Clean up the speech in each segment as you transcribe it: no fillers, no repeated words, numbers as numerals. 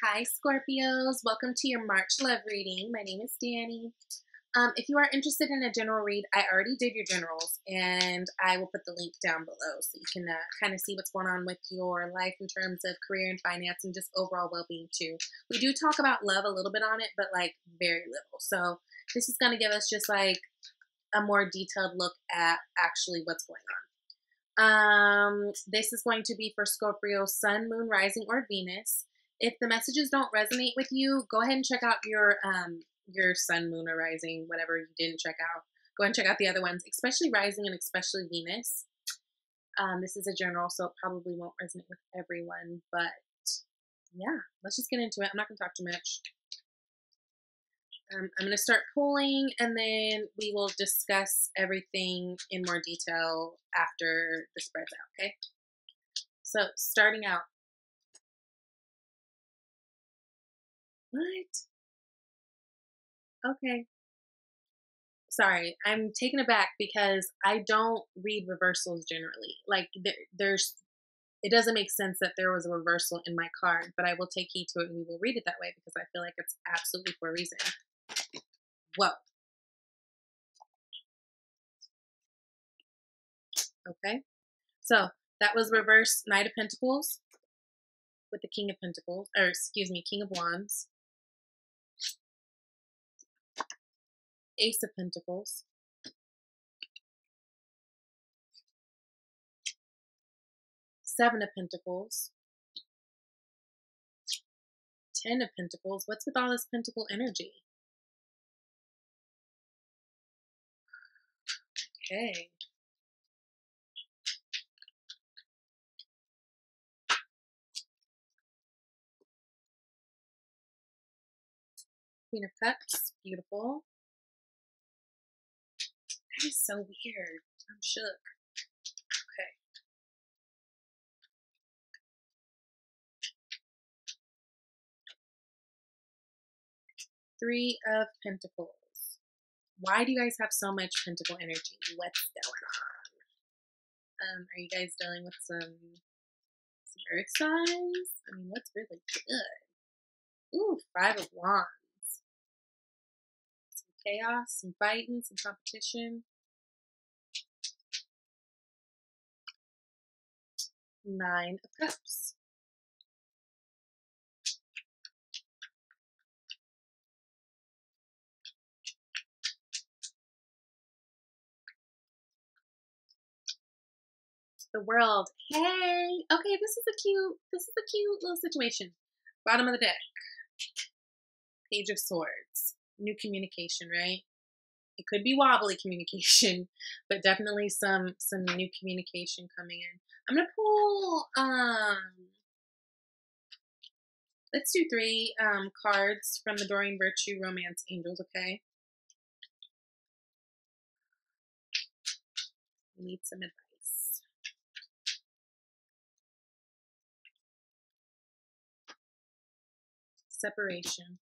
Hi, Scorpios. Welcome to your March love reading. My name is Danny. If you are interested in a general read, I already did your generals, and I will put the link down below so you can kind of see what's going on with your life in terms of career and finance and just overall well-being too. We do talk about love a little bit on it, but like very little. So this is going to give us just like a more detailed look at actually what's going on. This is going to be for Scorpio, Sun, Moon, Rising, or Venus. If the messages don't resonate with you, go ahead and check out your Sun, Moon, or Rising, whatever you didn't check out. Go ahead and check out the other ones, especially Rising and especially Venus. This is a general, so it probably won't resonate with everyone, but yeah, let's just get into it. I'm not going to talk too much. I'm going to start pulling, and then we will discuss everything in more detail after the spread's out, okay? So, starting out. What? Okay. Sorry, I'm taken aback because I don't read reversals generally. Like, it doesn't make sense that there was a reversal in my card, but I will take heed to it and we will read it that way because I feel like it's absolutely for a reason. Whoa. Okay. So, that was reverse Knight of Pentacles with the King of Pentacles, or excuse me, King of Wands. Ace of Pentacles. Seven of Pentacles. 10 of Pentacles. What's with all this pentacle energy? Okay. Queen of Cups. Beautiful. That is so weird. I'm shook. Okay. Three of Pentacles. Why do you guys have so much pentacle energy? What's going on? Are you guys dealing with some earth signs? I mean, what's really good? Ooh, Five of Wands. Some chaos, some fighting, some competition. Nine of Cups. The World. Hey, okay, this is a cute little situation. Bottom of the deck. Page of Swords. New communication, right? It could be wobbly communication, but definitely some new communication coming in. I'm gonna pull let's do three cards from the Doreen Virtue Romance Angels, okay? We need some advice. Separation.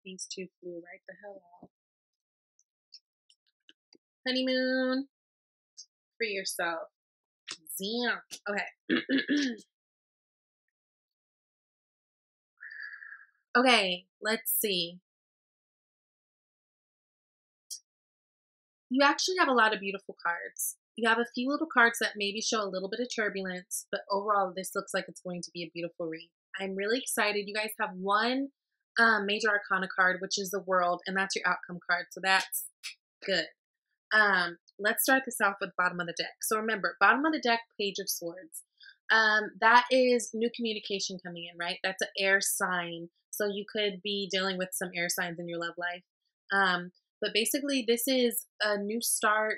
These two flew right the hell out. Honeymoon. Free yourself. Zam. Okay. Okay, let's see. You actually have a lot of beautiful cards. You have a few little cards that maybe show a little bit of turbulence, but overall, this looks like it's going to be a beautiful read. I'm really excited. You guys have one major arcana card, which is the World, and that's your outcome card, so that's good. Let's start this off with bottom of the deck. So remember, bottom of the deck, Page of Swords. That is new communication coming in, right? That's an air sign. So you could be dealing with some air signs in your love life. But basically, this is a new start.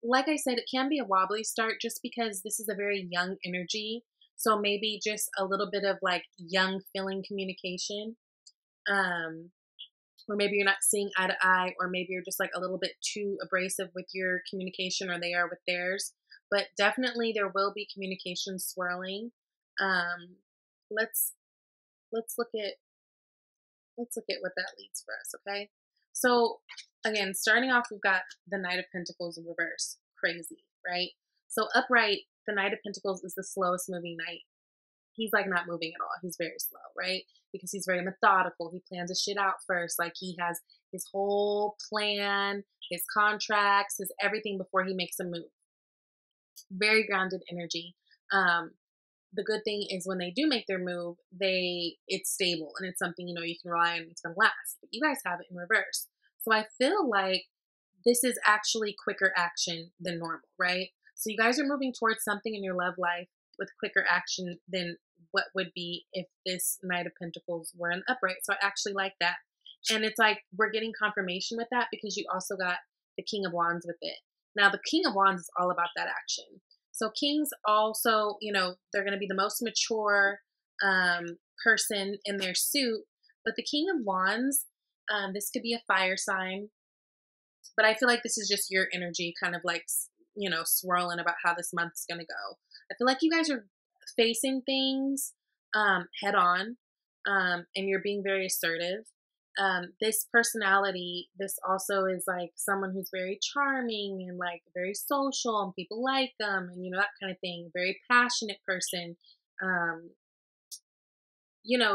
Like I said, it can be a wobbly start just because this is a very young energy. So maybe just a little bit of like young feeling communication. Or maybe you're not seeing eye to eye, or maybe you're just like a little bit too abrasive with your communication, or they are with theirs. But definitely there will be communication swirling. Let's look at what that leads for us, okay? So again, starting off, we've got the Knight of Pentacles in reverse. crazy, right? So upright, the Knight of Pentacles is the slowest moving knight. He's like not moving at all. He's very slow, right? Because he's very methodical. He plans his shit out first. Like he has his whole plan, his contracts, his everything before he makes a move. Very grounded energy. The good thing is when they do make their move, it's stable and it's something you can rely on and it's gonna last. But you guys have it in reverse. So I feel like this is actually quicker action than normal, right? So you guys are moving towards something in your love life with quicker action than what would be if this Knight of Pentacles were in the upright. So I actually like that. And it's like we're getting confirmation with that because you also got the King of Wands with it. Now, the King of Wands is all about that action. So kings also, they're going to be the most mature person in their suit. But the King of Wands, this could be a fire sign. But I feel like this is just your energy kind of like, swirling about how this month's going to go. I feel like you guys are facing things head on and you're being very assertive. This personality, this also is like someone who's very charming and like very social and people like them and that kind of thing. Very passionate person.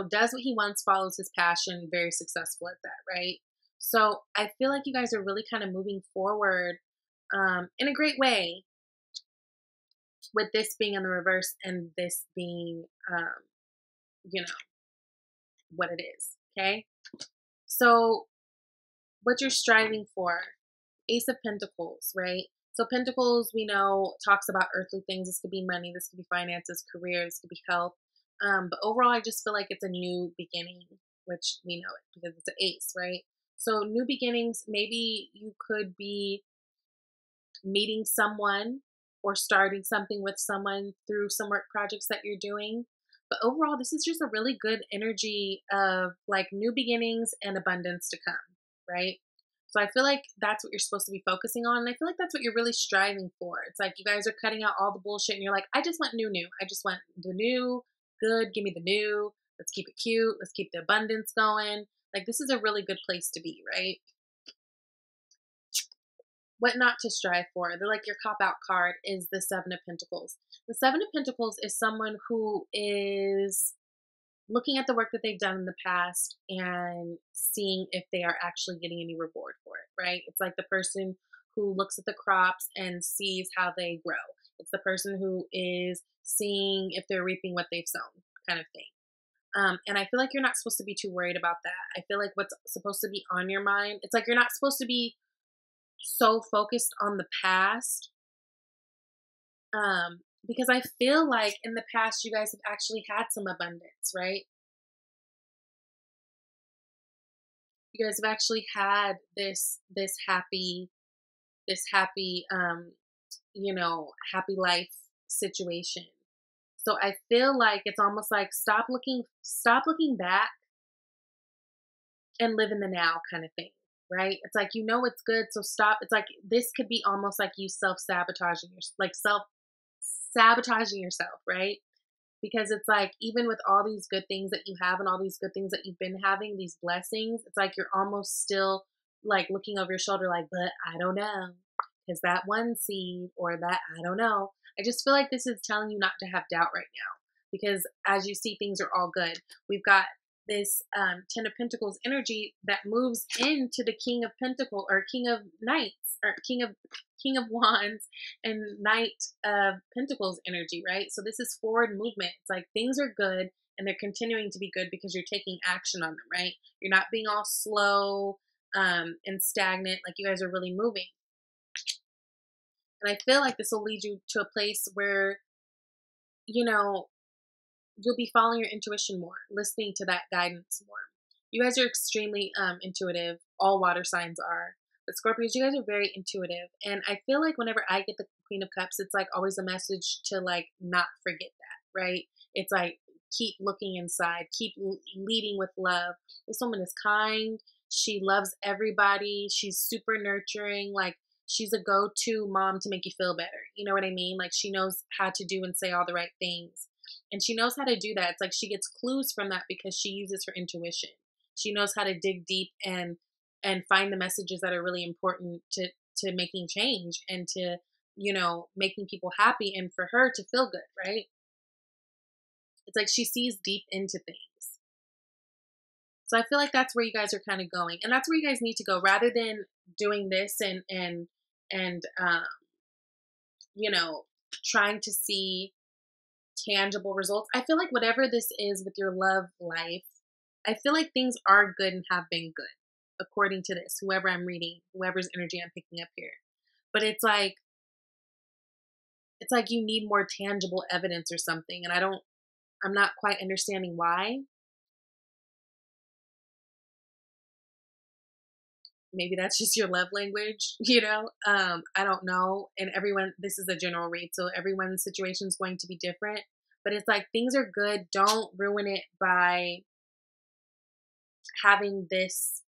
Does what he wants, follows his passion, very successful at that, right? So I feel like you guys are really kind of moving forward in a great way with this being in the reverse and this being, what it is, okay? So what you're striving for, Ace of Pentacles, right? So Pentacles, we know, talks about earthly things. This could be money, this could be finances, career, this could be health. But overall, I just feel like it's a new beginning, which we know it because it's an ace, right? So new beginnings, maybe you could be meeting someone or starting something with someone through some work projects that you're doing. But overall, this is just a really good energy of like new beginnings and abundance to come, right? So I feel like that's what you're supposed to be focusing on. And I feel like that's what you're really striving for. It's like you guys are cutting out all the bullshit and you're like, I just want new. I just want the new, good, give me the new. Let's keep it cute. Let's keep the abundance going. Like this is a really good place to be, right? What not to strive for. They're like your cop-out card is the Seven of Pentacles. The Seven of Pentacles is someone who is looking at the work that they've done in the past and seeing if they are actually getting any reward for it, right? It's like the person who looks at the crops and sees how they grow. It's the person who is seeing if they're reaping what they've sown, kind of thing. And I feel like you're not supposed to be too worried about that. I feel like what's supposed to be on your mind, it's like you're not supposed to be so focused on the past because I feel like in the past you guys have actually had some abundance, right? You guys have actually had this happy happy life situation. So I feel like it's almost like stop looking back and live in the now kind of thing. Right? It's like, it's good. So stop. It's like, this could be almost like you self-sabotaging yourself, right? Because it's like, even with all these good things that you have and all these good things that you've been having, these blessings, it's like, you're almost still like looking over your shoulder, like, but I don't know. Is that one seed or that, I don't know. I just feel like this is telling you not to have doubt right now because as you see, things are all good. We've got this Ten of Pentacles energy that moves into the King of Pentacles or King of Knights or King of Wands and Knight of Pentacles energy, right? So this is forward movement. It's like things are good and they're continuing to be good because you're taking action on them, right? You're not being all slow and stagnant. Like you guys are really moving. And I feel like this will lead you to a place where, you'll be following your intuition more, listening to that guidance more. You guys are extremely intuitive. All water signs are. But Scorpios, you guys are very intuitive. And I feel like whenever I get the Queen of Cups, it's like always a message to like not forget that, right? It's like keep looking inside, keep leading with love. This woman is kind. She loves everybody. She's super nurturing. Like she's a go-to mom to make you feel better. You know what I mean? Like she knows how to do and say all the right things. And she knows how to do that. It's like she gets clues from that because she uses her intuition. She knows how to dig deep and find the messages that are really important to making change and to you know, making people happy and for her to feel good, right? It's like she sees deep into things. So I feel like that's where you guys are kind of going. And that's where you guys need to go rather than doing this and you know, trying to see tangible results. I feel like whatever this is with your love life, I feel like things are good and have been good according to this, whoever I'm reading, whoever's energy I'm picking up here. But it's like you need more tangible evidence or something, and I'm not quite understanding why. Maybe that's just your love language, you know? I don't know. And everyone, this is a general read, so everyone's situation is going to be different. But it's like things are good. Don't ruin it by having this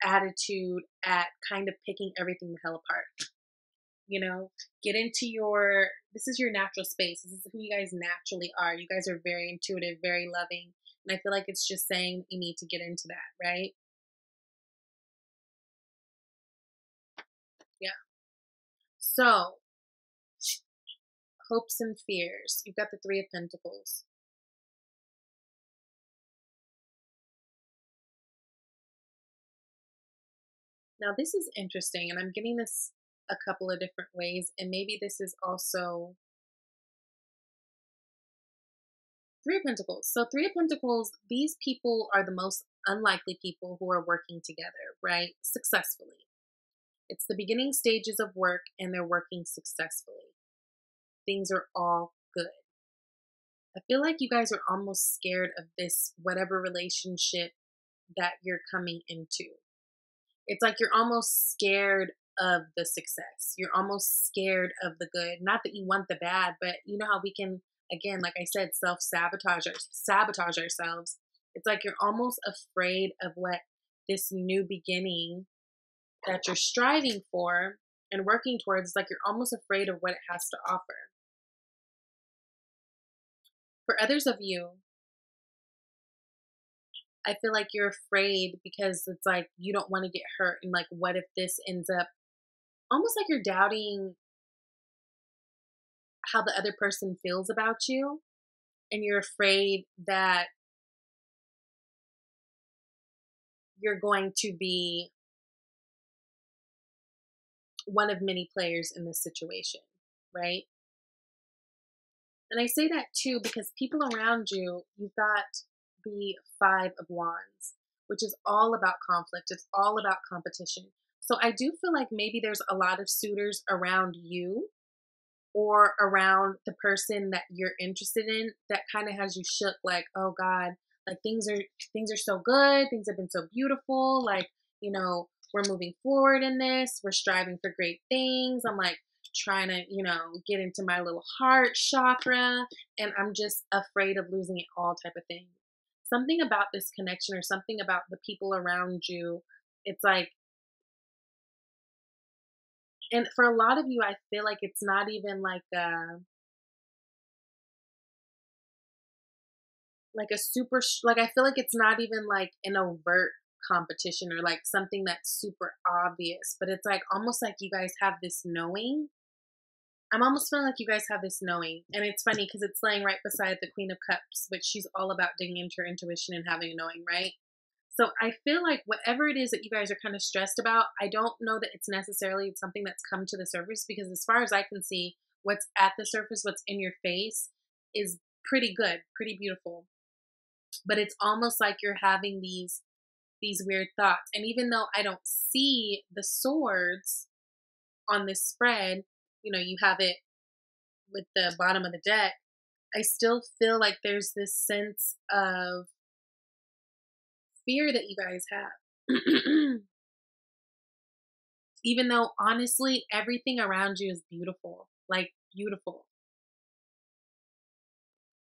attitude at kind of picking everything the hell apart. You know, get into this is your natural space. This is who you guys naturally are. You guys are very intuitive, very loving. And I feel like it's just saying you need to get into that, right? Yeah. So, hopes and fears. You've got the Three of Pentacles. Now, this is interesting, and I'm getting this a couple of different ways, and maybe this is also Three of Pentacles. So, Three of Pentacles, these people are the most unlikely people who are working together, right? Successfully. It's the beginning stages of work, and they're working successfully. Things are all good. I feel like you guys are almost scared of this, whatever relationship that you're coming into. It's like you're almost scared of the success. You're almost scared of the good. Not that you want the bad, but you know how we can, again, like I said, sabotage ourselves. It's like you're almost afraid of what this new beginning that you're striving for and working towards. It's like you're almost afraid of what it has to offer. For others of you, I feel like you're afraid because it's like you don't want to get hurt. And like, what if this ends up almost like you're doubting how the other person feels about you? And you're afraid that you're going to be one of many players in this situation, right? And I say that too because people around you, you've got the Five of Wands, which is all about conflict. It's all about competition. So I do feel like maybe there's a lot of suitors around you or around the person that you're interested in that kind of has you shook, like, oh God, like things are so good, things have been so beautiful, like, you know, we're moving forward in this, we're striving for great things. I'm like trying to, you know, get into my little heart chakra, and I'm just afraid of losing it all, type of thing. Something about this connection or something about the people around you, it's and for a lot of you, I feel like it's not even like a super like I feel like it's not even like an overt competition or like something that's super obvious, but it's like almost like you guys have this knowing. I'm almost feeling like you guys have this knowing, and it's funny because it's laying right beside the Queen of Cups, which she's all about digging into her intuition and having a knowing, right? So I feel like whatever it is that you guys are kind of stressed about, I don't know that it's necessarily something that's come to the surface, because as far as I can see, what's at the surface, what's in your face is pretty good, pretty beautiful. But it's almost like you're having these weird thoughts. And even though I don't see the swords on this spread, you know, you have it with the bottom of the deck, I still feel like there's this sense of fear that you guys have. Even though honestly everything around you is beautiful, like beautiful.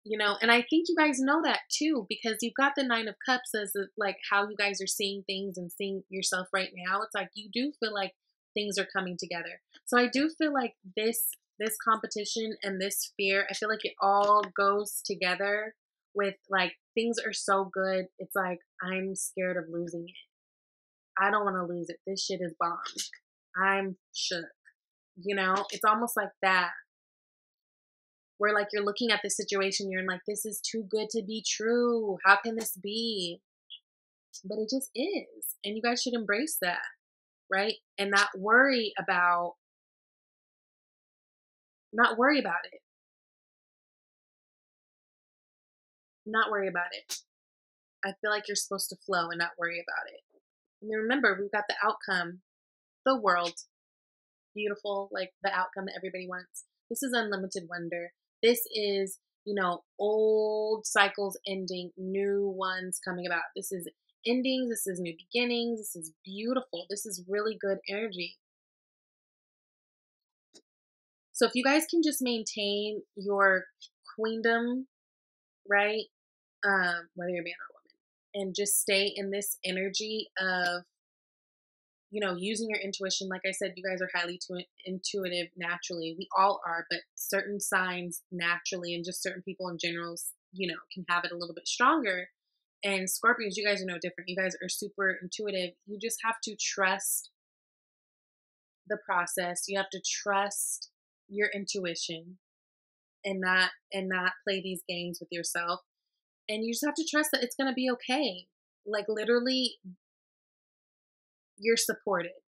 You know, and I think you guys know that too, because you've got the Nine of Cups as like how you guys are seeing things and seeing yourself right now. It's like you do feel like things are coming together. So I do feel like this competition and this fear, I feel like it all goes together with like things are so good. It's like I'm scared of losing it. I don't want to lose it. This shit is bomb. I'm shook. You know, it's almost like that, where like you're looking at the situation, you're like, this is too good to be true. How can this be? But it just is. And you guys should embrace that, right? And not worry about it. Not worry about it. I feel like you're supposed to flow and not worry about it. And remember, we've got the outcome, the world, beautiful, like the outcome that everybody wants. This is unlimited wonder. This is, you know, old cycles ending, new ones coming about. This is endings. This is new beginnings. This is beautiful. This is really good energy. So if you guys can just maintain your queendom, right? Whether you're a man or a woman, and just stay in this energy of, you know, using your intuition. Like I said, you guys are highly intuitive naturally. We all are, but certain signs naturally, and just certain people in general, you know, can have it a little bit stronger. And Scorpios, you guys are no different. You guys are super intuitive. You just have to trust the process. You have to trust your intuition and not play these games with yourself. And you just have to trust that it's going to be okay. Like literally, you're supported.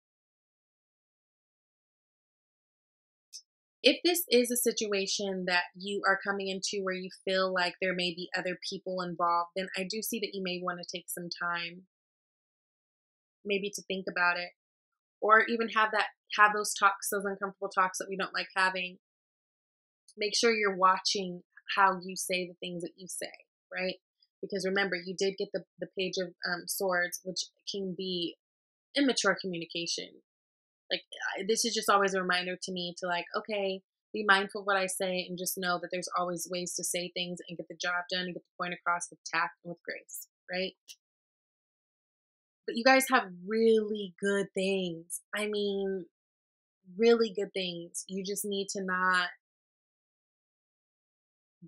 If this is a situation that you are coming into where you feel like there may be other people involved, then I do see that you may want to take some time maybe to think about it, or even have those talks, those uncomfortable talks that we don't like having. Make sure you're watching how you say the things that you say, right? Because remember, you did get the Page of Swords, which can be immature communication. Like, this is just always a reminder to me to like, okay, be mindful of what I say, and just know that there's always ways to say things and get the job done and get the point across with tact and with grace, right? But you guys have really good things. I mean, really good things. You just need to not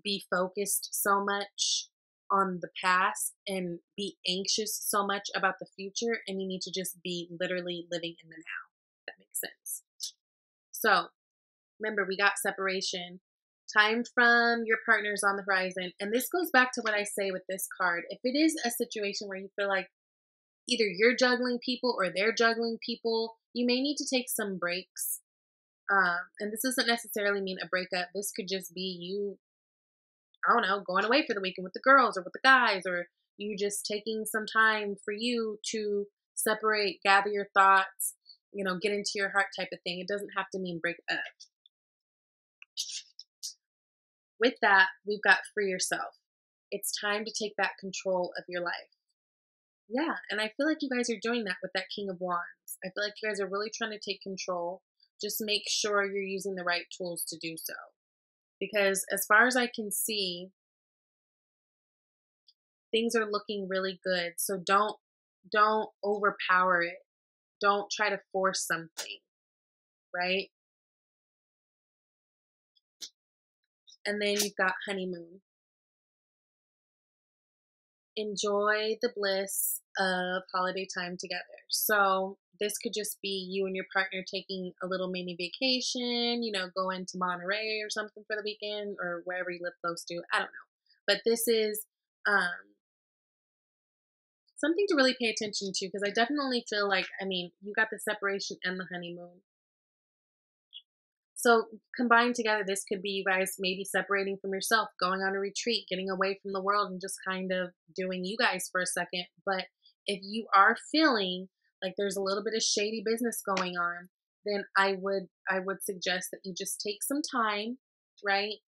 be focused so much on the past and be anxious so much about the future, and you need to just be literally living in the now. If that makes sense. So remember, we got separation. Time from your partner's on the horizon. And this goes back to what I say with this card. If it is a situation where you feel like either you're juggling people or they're juggling people, you may need to take some breaks. And this doesn't necessarily mean a breakup. This could just be you, I don't know, going away for the weekend with the girls or with the guys, or you just taking some time for you to separate, gather your thoughts, you know, get into your heart type of thing. It doesn't have to mean break up. With that, we've got free yourself. It's time to take back control of your life. Yeah, and I feel like you guys are doing that with that King of Wands. I feel like you guys are really trying to take control. Just make sure you're using the right tools to do so. Because as far as I can see, things are looking really good. So don't overpower it. Don't try to force something, right? And then you've got honeymoon. Enjoy the bliss of holiday time together. So this could just be you and your partner taking a little mini vacation, you know, going to Monterey or something for the weekend, or wherever you live close to. I don't know. But this is something to really pay attention to, because I definitely feel like, I mean, you got the separation and the honeymoon. So combined together, this could be you guys maybe separating from yourself, going on a retreat, getting away from the world, and just kind of doing you guys for a second. But if you are feeling like there's a little bit of shady business going on, then I would suggest that you just take some time, right,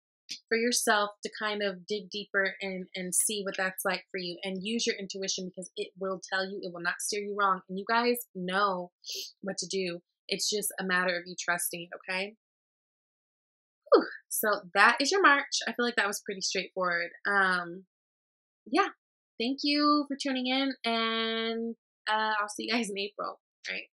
for yourself to kind of dig deeper and see what that's like for you, and use your intuition, because it will tell you, it will not steer you wrong, and you guys know what to do. It's just a matter of you trusting it, okay? Whew. So that is your March. I feel like that was pretty straightforward. Yeah. Thank you for tuning in, and I'll see you guys in April. All right.